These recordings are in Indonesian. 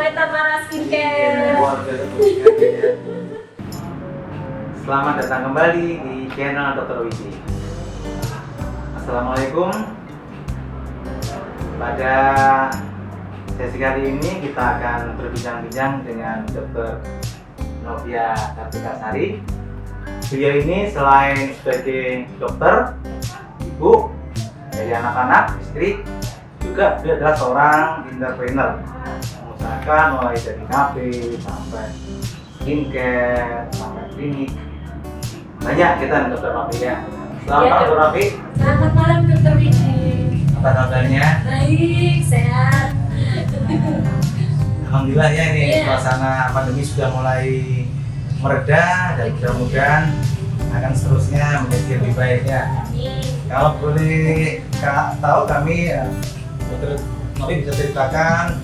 Maita Mara Skincare. Selamat datang kembali di channel Dr. Widi. Assalamualaikum. Pada sesi kali ini kita akan berbincang-bincang dengan Dr. Novia Kartikasari. Beliau ini selain sebagai dokter, ibu dari anak-anak, istri, juga beliau adalah seorang entrepreneur, mengusahakan mulai dari kafe sampai skincare sampai klinik. Banyak kita nih Dr. Novia. Selamat malam Dr. Novi. Selamat malam Dr. Widi. Apa kabarnya? Baik, sehat. Alhamdulillah ya, ini suasana pandemi sudah mulai mereda dan mudah-mudahan akan seterusnya menjadi lebih baik ya. Kalau boleh tahu kami, Dr. Novi bisa ceritakan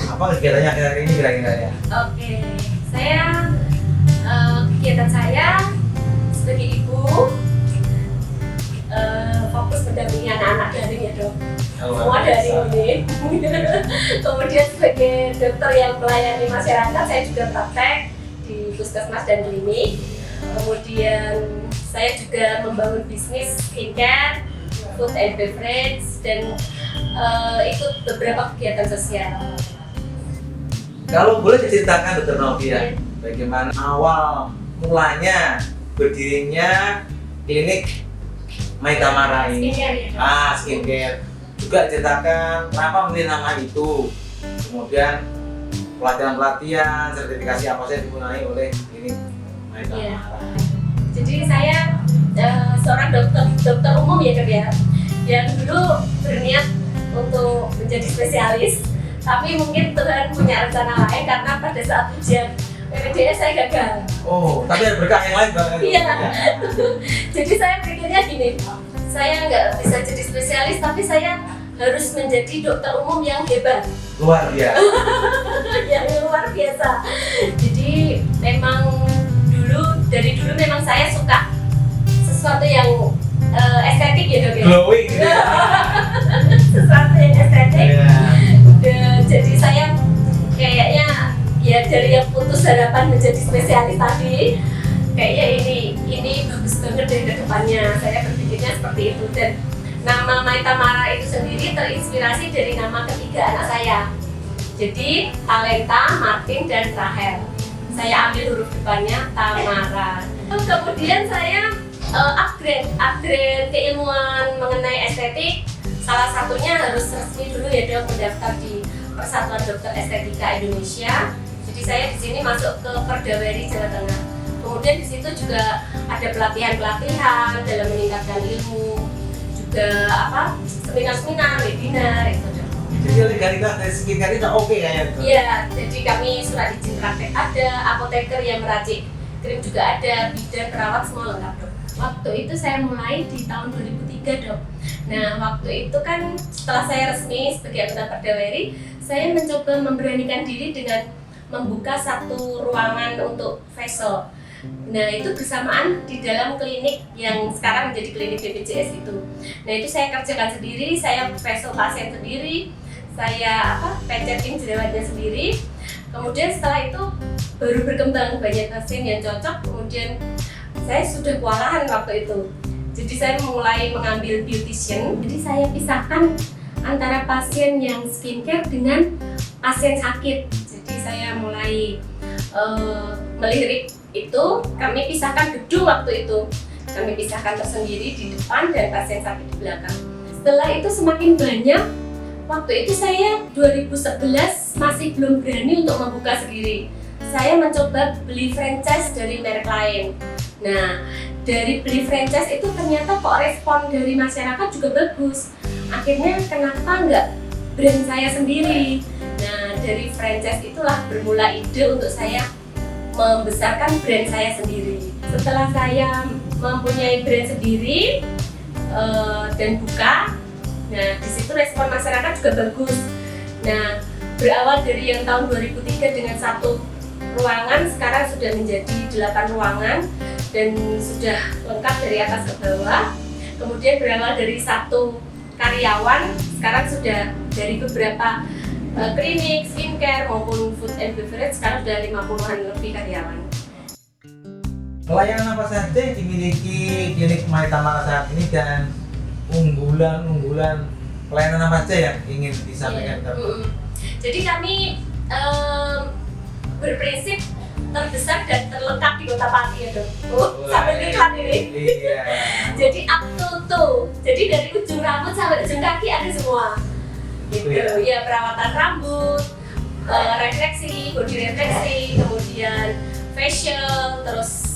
apa kegiatannya akhir-akhir ini kira-kira ya? Oke, kegiatan saya sebagai ibu fokus mendampingi anak-anak daring ya dok. Semua daring ini. Kemudian sebagai dokter yang melayani masyarakat, saya juga praktek di puskesmas dan klinik. Kemudian saya juga membangun bisnis skincare, food and beverage, dan ikut beberapa kegiatan sosial. Kalau boleh diceritakan Dr. Novia, bagaimana awal mulanya berdirinya klinik Maita Mara ini? Skincare. Juga ceritakan kenapa memilih nama itu, kemudian pelatihan-pelatihan, sertifikasi apa saja digunakan oleh klinik Maita Mara. Jadi saya seorang dokter umum ya dok ya, yang dulu berniat untuk menjadi spesialis, tapi mungkin Tuhan punya rencana lain karena pada saat ujian PPDS saya gagal. Oh, tapi ada berkah yang lain Bang? Iya. Jadi saya pikirnya gini, saya nggak bisa jadi spesialis, tapi saya harus menjadi dokter umum yang hebat. Luar biasa. Yang luar biasa. Jadi memang dari dulu memang saya suka sesuatu yang estetik ya dok ya. Glowing gitu ya. Sesuatu yang estetik. Yeah. Jadi saya kayaknya ya dari yang putus harapan menjadi spesialis tadi, kayaknya ini bagus banget deh ke depannya. Saya berpikirnya seperti itu, dan nama Maita Mara itu sendiri terinspirasi dari nama ketiga anak saya. Jadi Talenta, Martin, dan Rahel. Saya ambil huruf depannya Tamara. Kemudian saya upgrade keilmuan mengenai estetik. Salah satunya harus resmi dulu ya dok, mendaftar di Persatuan Dokter Estetika Indonesia. Jadi saya di sini masuk ke Perdaweri Jawa Tengah. Kemudian di situ juga ada pelatihan dalam meningkatkan ilmu, juga seminar-seminar, webinar itu dok. Jadi legalitas dari skincare itu oke kayaknya? Iya, jadi kami surat izin praktek ada, apoteker yang meracik krim juga ada, bidan, perawat semua lengkap dok. Waktu itu saya mulai di tahun 2003 dok. Nah waktu itu kan setelah saya resmi sebagai anggota Perdaweri, saya mencoba memberanikan diri dengan membuka satu ruangan untuk facial. Nah itu bersamaan di dalam klinik yang sekarang menjadi klinik BPJS itu. Nah itu saya kerjakan sendiri, saya facial pasien sendiri, saya pencetin jerawatnya sendiri. Kemudian setelah itu baru berkembang banyak pasien yang cocok. Kemudian saya sudah kewalahan waktu itu. Jadi saya mulai mengambil beautician. Jadi saya pisahkan antara pasien yang skincare dengan pasien sakit. Jadi saya mulai melirik itu, kami pisahkan gedung waktu itu. Kami pisahkan tersendiri di depan dan pasien sakit di belakang. Setelah itu semakin banyak. Waktu itu saya 2011 masih belum berani untuk membuka sendiri. Saya mencoba beli franchise dari merek lain. Nah, dari beli franchise itu ternyata kok respon dari masyarakat juga bagus. Akhirnya kenapa nggak brand saya sendiri? Nah, dari franchise itulah bermula ide untuk saya membesarkan brand saya sendiri. Setelah saya mempunyai brand sendiri dan buka, nah di situ respon masyarakat juga bagus. Nah, berawal dari yang tahun 2003 dengan satu ruangan, sekarang sudah menjadi 8 ruangan dan sudah lengkap dari atas ke bawah. Kemudian berawal dari satu karyawan, sekarang sudah dari beberapa klinik, skincare maupun food and beverage. Sekarang sudah 50-an lebih karyawan. Pelayanan apa saja yang dimiliki klinik Maitama saat ini dan unggulan pelayanan apa saja yang ingin disampaikan ke Jadi kami berprinsip terbesar dan terlengkap di Kota Pati ya dok. Sambil iklan ini. Iya. Jadi up to toe. Jadi dari ujung rambut sampai ujung kaki ada semua. Gitu. Ya perawatan rambut, refleksi, body refleksi, kemudian facial, terus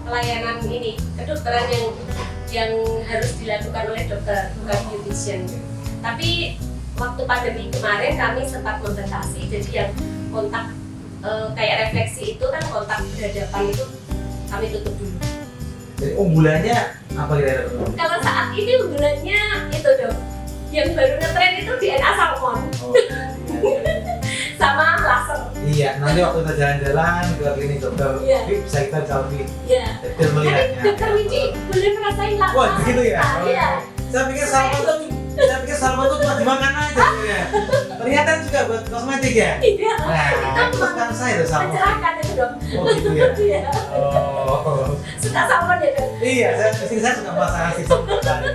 pelayanan ini kedokteran yang harus dilakukan oleh dokter, bukan beautician. Tapi waktu pandemi kemarin kami sempat membatasi, jadi yang kontak kayak refleksi itu kan kontak berhadapan itu kami tutup dulu. Jadi unggulannya apa kira-kira? Kalau saat ini unggulannya itu dong, yang baru ngetren itu DNA salmon sama laser. Iya, nanti waktu kita jalan-jalan ke klinik dokter bisa kita lebih detail melihatnya. Tapi dokter Wiji boleh merasain laser. Wah, begitu ya? Iya. Saya pikir salmon itu cuma dimakan aja ya. Ternyata juga buat kosmetik ya? Iya. Nah, itu kan saya tuh salmon. Mencerahkan itu dong. Oh gitu ya? Iya. Oh. Suka salmon ya dong? Iya, saya suka masakan sih sebenarnya.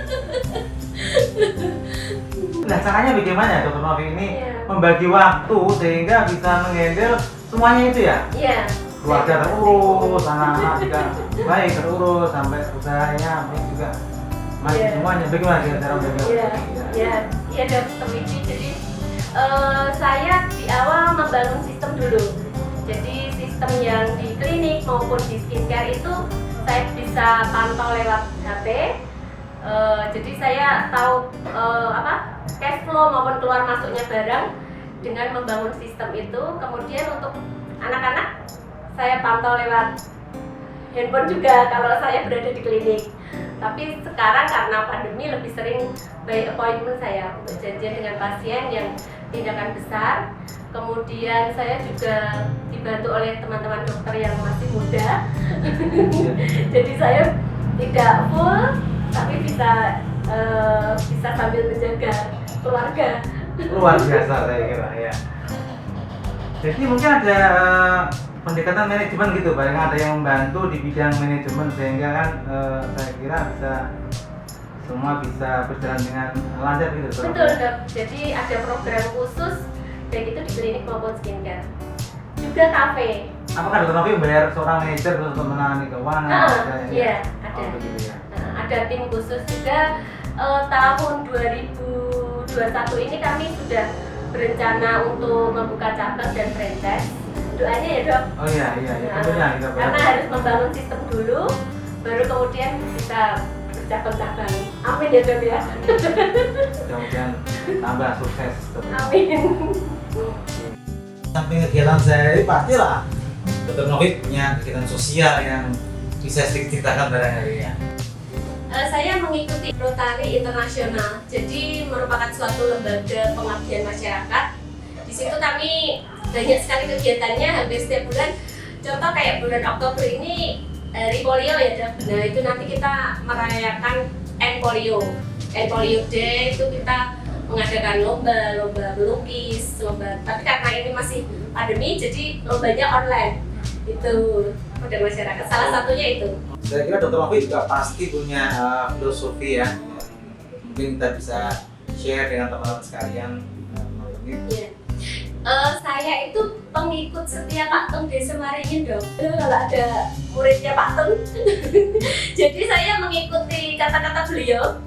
Nah, caranya bagaimana ya Dokter Novi ini membagi waktu sehingga bisa menghandle semuanya itu ya? Iya. Keluarga terurus, anak-anak juga baik terurus, sampai usahanya baik juga masih semuanya. Bagaimana cara membagi waktu? Iya Dokter Wiji. Jadi saya di awal membangun sistem dulu. Jadi sistem yang di klinik maupun di skincare itu saya bisa pantau lewat HP. Jadi saya tahu cash flow maupun keluar masuknya barang dengan membangun sistem itu. Kemudian untuk anak-anak saya pantau lewat handphone juga kalau saya berada di klinik. Tapi sekarang karena pandemi lebih sering by appointment saya untuk janjian dengan pasien yang tindakan besar. Kemudian saya juga dibantu oleh teman-teman dokter yang masih muda. Jadi saya tidak full tapi bisa sambil menjaga keluarga. Luar biasa saya kira ya. Jadi mungkin ada pendekatan manajemen gitu, paling ada yang membantu di bidang manajemen sehingga kan saya kira semua bisa berjalan dengan lancar gitu. Betul dok. Jadi ada program khusus baik itu di klinik maupun skincare. Juga kafe. Apakah Dokter Novi membayar seorang manajer untuk menangani keuangan? Iya, ada. Begitu ya. Ada tim khusus juga. Tahun 2021 ini kami sudah berencana untuk membuka cabang dan franchise. Doanya ya dok. Oh iya, tentunya kita karena harus membangun sistem dulu, baru kemudian bisa bercabang-cabang. Amin ya dok ya. Mudah-mudahan tambah sukses. Amin. Samping kegiatan sehari pastilah Dokter Novi punya kegiatan sosial yang bisa ceritakan barangkali ya. Saya mengikuti Rotary Internasional, jadi merupakan suatu lembaga pengabdian masyarakat. Di situ kami banyak sekali kegiatannya hampir setiap bulan. Contoh kayak bulan Oktober ini Hari Polio ya dok. Nah itu nanti kita merayakan End Polio Day, itu kita mengadakan lomba melukis, tapi karena ini masih pandemi jadi lombanya online itu pada masyarakat. Salah satunya itu. Saya kira Dokter Novi juga pasti punya filosofi ya. Mungkin kita bisa share dengan teman-teman sekalian. Yeah. Saya itu pengikut setia Pak Tung Desa Maringin dong. Kalau ada muridnya Pak Tung, jadi saya mengikuti kata-kata beliau.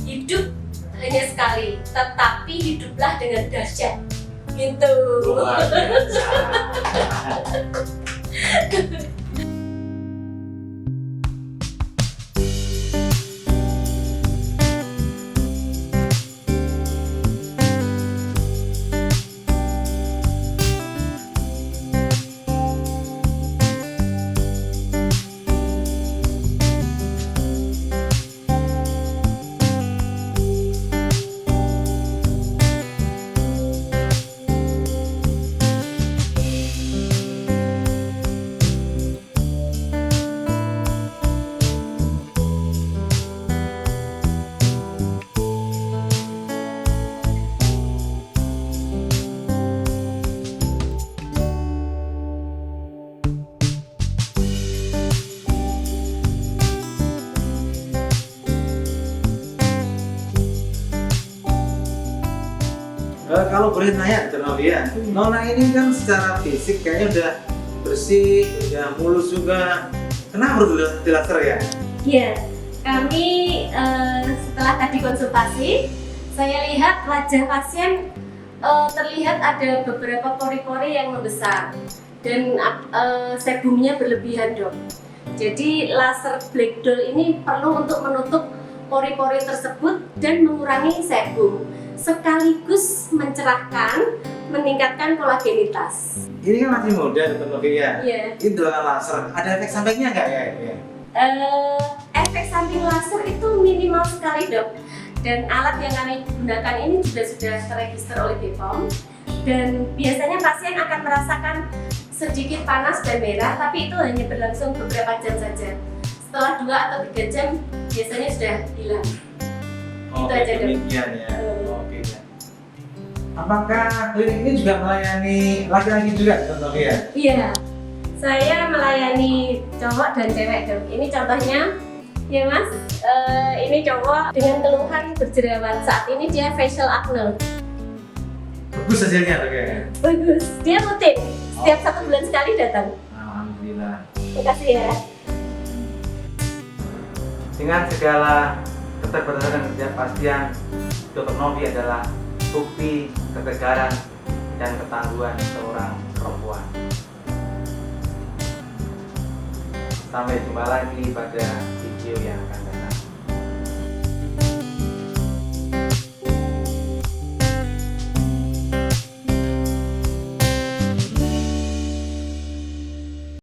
Hidup hanya sekali, tetapi hiduplah dengan dahsyat. Gitu. Luar biasa. Kalau boleh nanya, Dr. Novia, Nona ini kan secara fisik kayaknya udah bersih, udah mulus juga. Kenapa perlu di laser ya? Iya, kami setelah tadi konsultasi, saya lihat wajah pasien terlihat ada beberapa pori-pori yang membesar dan sebumnya berlebihan, Dok. Jadi laser Black Doll ini perlu untuk menutup pori-pori tersebut dan mengurangi sebum, sekaligus mencerahkan, meningkatkan kolagenitas. Ini kan masih muda, Dr. Novia. Iya. Ini dengan laser, ada efek sampingnya nggak ya? Efek samping laser itu minimal sekali, Dok. Dan alat yang kami gunakan ini juga sudah terregister oleh BPOM. Dan biasanya pasien akan merasakan sedikit panas dan merah, tapi itu hanya berlangsung beberapa jam saja. Setelah 2 atau 3 jam biasanya sudah hilang. Oke, aja, Dok. demikian ya. Oke ya. Apakah klinik ini juga melayani laki-laki juga, Dr. Novia? Iya, saya melayani cowok dan cewek, Dok. Ini contohnya, ya Mas, ini cowok dengan keluhan berjerawat. Saat ini dia facial acne. Bagus hasilnya, Dok ya? Bagus, dia rutin. Setiap 1 bulan sekali datang. Alhamdulillah. Terima kasih ya. Dengan segala keterbatasan dan ketidakpastian, Dr. Novi adalah bukti ketegaran dan ketangguhan seorang perempuan. Sampai jumpa lagi pada video yang akan datang.